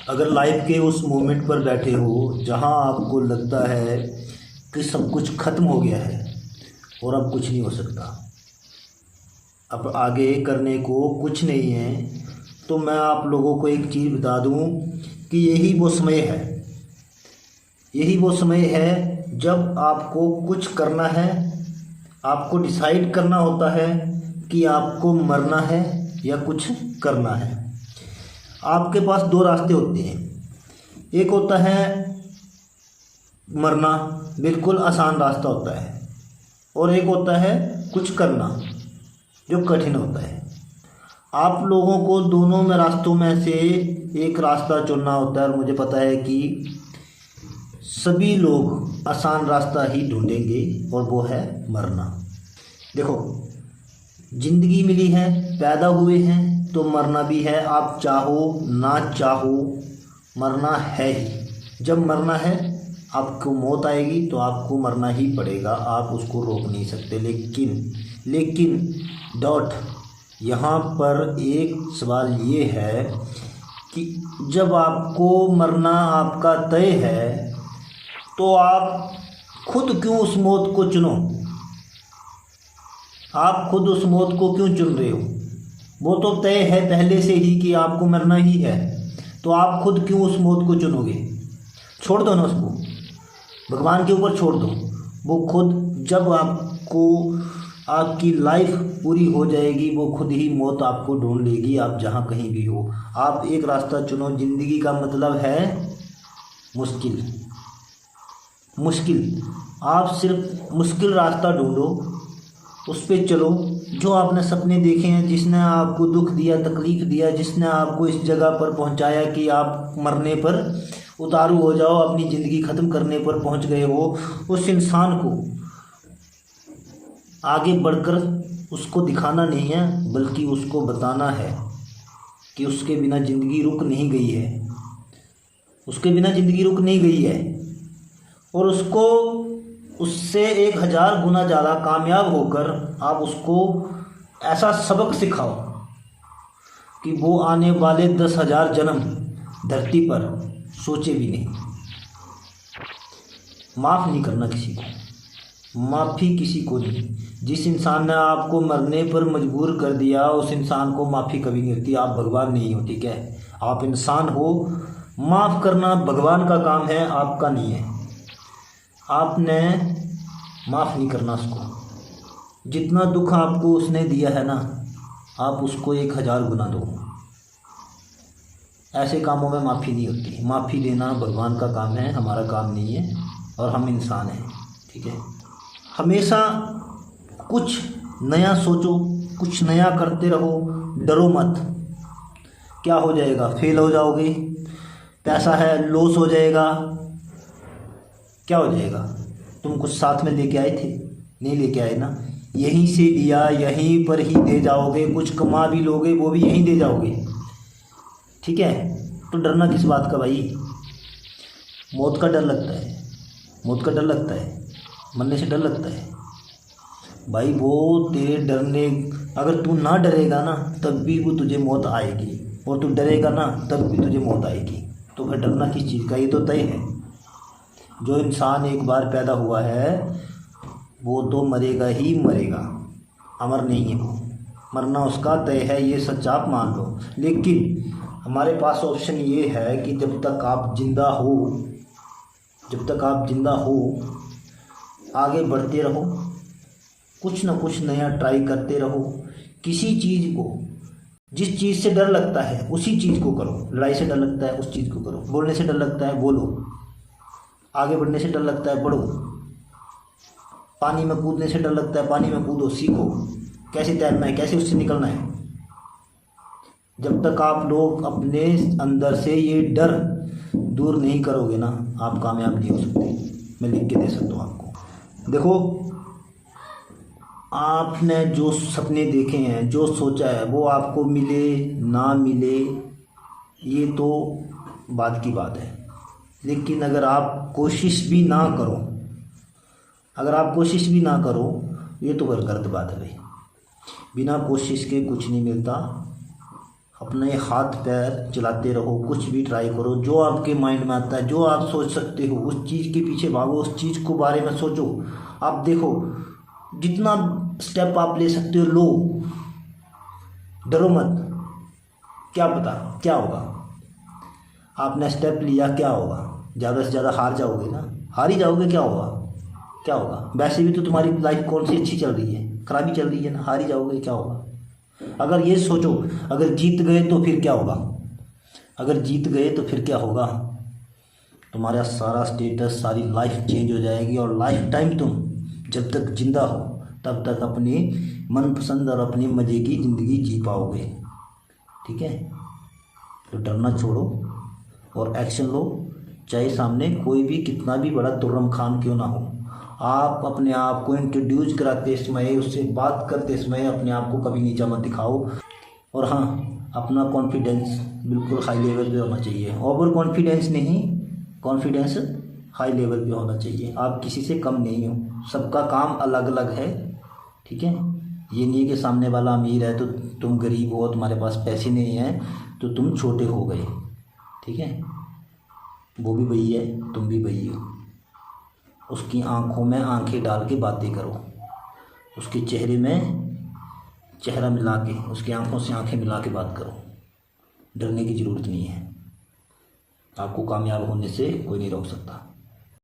अगर लाइफ के उस मोमेंट पर बैठे हो जहां आपको लगता है कि सब कुछ ख़त्म हो गया है और अब कुछ नहीं हो सकता, अब आगे करने को कुछ नहीं है, तो मैं आप लोगों को एक चीज़ बता दूं कि यही वो समय है, यही वो समय है जब आपको कुछ करना है। आपको डिसाइड करना होता है कि आपको मरना है या कुछ करना है। आपके पास दो रास्ते होते हैं, एक होता है मरना, बिल्कुल आसान रास्ता होता है, और एक होता है कुछ करना जो कठिन होता है। आप लोगों को दोनों में रास्तों में से एक रास्ता चुनना होता है, और मुझे पता है कि सभी लोग आसान रास्ता ही ढूंढेंगे और वो है मरना। देखो, ज़िंदगी मिली है, पैदा हुए हैं तो मरना भी है। आप चाहो ना चाहो मरना है ही। जब मरना है, आपको मौत आएगी तो आपको मरना ही पड़ेगा, आप उसको रोक नहीं सकते। लेकिन डॉट यहाँ पर एक सवाल ये है कि जब आपको मरना आपका तय है तो आप खुद क्यों उस मौत को चुनो? आप खुद उस मौत को क्यों चुन रहे हो? वो तो तय है पहले से ही कि आपको मरना ही है, तो आप खुद क्यों उस मौत को चुनोगे? छोड़ दो ना उसको, भगवान के ऊपर छोड़ दो। वो खुद जब आपको आपकी लाइफ पूरी हो जाएगी, वो खुद ही मौत आपको ढूंढ लेगी, आप जहाँ कहीं भी हो। आप एक रास्ता चुनो। ज़िंदगी का मतलब है मुश्किल। आप सिर्फ मुश्किल रास्ता ढूंढो, उस पर चलो। जो आपने सपने देखे हैं, जिसने आपको दुख दिया, तकलीफ़ दिया, जिसने आपको इस जगह पर पहुंचाया कि आप मरने पर उतारू हो जाओ, अपनी ज़िंदगी ख़त्म करने पर पहुंच गए हो, उस इंसान को आगे बढ़कर उसको दिखाना नहीं है, बल्कि उसको बताना है कि उसके बिना ज़िंदगी रुक नहीं गई है, उसके बिना ज़िंदगी रुक नहीं गई है। और उसको उससे 1000 गुना ज़्यादा कामयाब होकर आप उसको ऐसा सबक सिखाओ कि वो आने वाले 10,000 जन्म धरती पर सोचे भी नहीं। माफ़ नहीं करना किसी को, माफ़ी किसी को नहीं। जिस इंसान ने आपको मरने पर मजबूर कर दिया, उस इंसान को माफ़ी कभी नहीं होती। आप भगवान नहीं हो, ठीक है? आप इंसान हो। माफ़ करना भगवान का काम है, आपका नहीं है। आपने माफ़ नहीं करना उसको। जितना दुख आपको उसने दिया है ना, आप उसको 1000 गुना दो। ऐसे कामों में माफ़ी नहीं होती। माफ़ी देना भगवान का काम है, हमारा काम नहीं है, और हम इंसान हैं, ठीक है? हमेशा कुछ नया सोचो, कुछ नया करते रहो, डरो मत। क्या हो जाएगा? फेल हो जाओगे, पैसा है लॉस हो जाएगा, क्या हो जाएगा? तुम कुछ साथ में लेके आए थे? नहीं लेके आए ना। यहीं से दिया यहीं पर ही दे जाओगे। कुछ कमा भी लोगे, वो भी यहीं दे जाओगे, ठीक है? तो डरना किस बात का भाई? मौत का डर लगता है, मौत का डर लगता है, मरने से डर लगता है भाई। वो तेरे डरने, अगर तू ना डरेगा ना तब भी वो तुझे मौत आएगी, और तू डरेगा ना तब भी तुझे मौत आएगी। तो फिर डरना किस चीज़ का? ये तो तय है। जो इंसान एक बार पैदा हुआ है वो तो मरेगा ही मरेगा, अमर नहीं है वो। मरना उसका तय है, ये सच आप मान लो। लेकिन हमारे पास ऑप्शन ये है कि जब तक आप जिंदा हो, जब तक आप जिंदा हो, आगे बढ़ते रहो, कुछ ना कुछ नया ट्राई करते रहो। किसी चीज़ को, जिस चीज़ से डर लगता है उसी चीज़ को करो। लड़ाई से डर लगता है, उस चीज़ को करो। बोलने से डर लगता है, बोलो। आगे बढ़ने से डर लगता है, बढ़ो। पानी में कूदने से डर लगता है, पानी में कूदो, सीखो कैसे तैरना है, कैसे उससे निकलना है। जब तक आप लोग अपने अंदर से ये डर दूर नहीं करोगे ना, आप कामयाब नहीं हो सकते। मैं लिख के दे सकता हूँ आपको। देखो, आपने जो सपने देखे हैं, जो सोचा है, वो आपको मिले ना मिले ये तो बात की बात है। लेकिन अगर आप कोशिश भी ना करो, अगर आप कोशिश भी ना करो, ये तो गलत बात है भाई। बिना कोशिश के कुछ नहीं मिलता। अपने हाथ पैर चलाते रहो, कुछ भी ट्राई करो, जो आपके माइंड में आता है, जो आप सोच सकते हो उस चीज़ के पीछे भागो, उस चीज़ को बारे में सोचो। आप देखो जितना स्टेप आप ले सकते हो लो, डरो मत। क्या पता क्या होगा, आपने स्टेप लिया क्या होगा, ज़्यादा से ज़्यादा हार जाओगे ना, हार ही जाओगे। क्या होगा, क्या होगा, वैसे भी तो तुम्हारी लाइफ कौन सी अच्छी चल रही है, खराबी चल रही है ना, हार ही जाओगे। क्या होगा, अगर ये सोचो अगर जीत गए तो फिर क्या होगा, अगर जीत गए तो फिर क्या होगा, तुम्हारा सारा स्टेटस, सारी लाइफ चेंज हो जाएगी और लाइफ टाइम तुम जब तक जिंदा हो तब तक अपनी मनपसंद और अपनी मज़े की ज़िंदगी जी पाओगे। ठीक है, तो डरना छोड़ो और एक्शन लो, चाहे सामने कोई भी कितना भी बड़ा तुर्रम खान क्यों ना हो। आप अपने आप को इंट्रोड्यूस कराते समय, उससे बात करते समय अपने आप को कभी नीचा मत दिखाओ। और हाँ, अपना कॉन्फिडेंस बिल्कुल हाई लेवल पे होना चाहिए, ओवर कॉन्फिडेंस नहीं, कॉन्फिडेंस हाई लेवल पे होना चाहिए। आप किसी से कम नहीं हो, सबका काम अलग अलग है। ठीक है, ये नहीं है कि सामने वाला अमीर है तो तुम गरीब हो, तुम्हारे पास पैसे नहीं हैं तो तुम छोटे हो गए। ठीक है, वो भी वही है, तुम भी वही हो। उसकी आंखों में आंखें डाल के बातें करो, उसके चेहरे में चेहरा मिला के, उसकी आंखों से आंखें मिला के बात करो। डरने की ज़रूरत नहीं है, आपको कामयाब होने से कोई नहीं रोक सकता।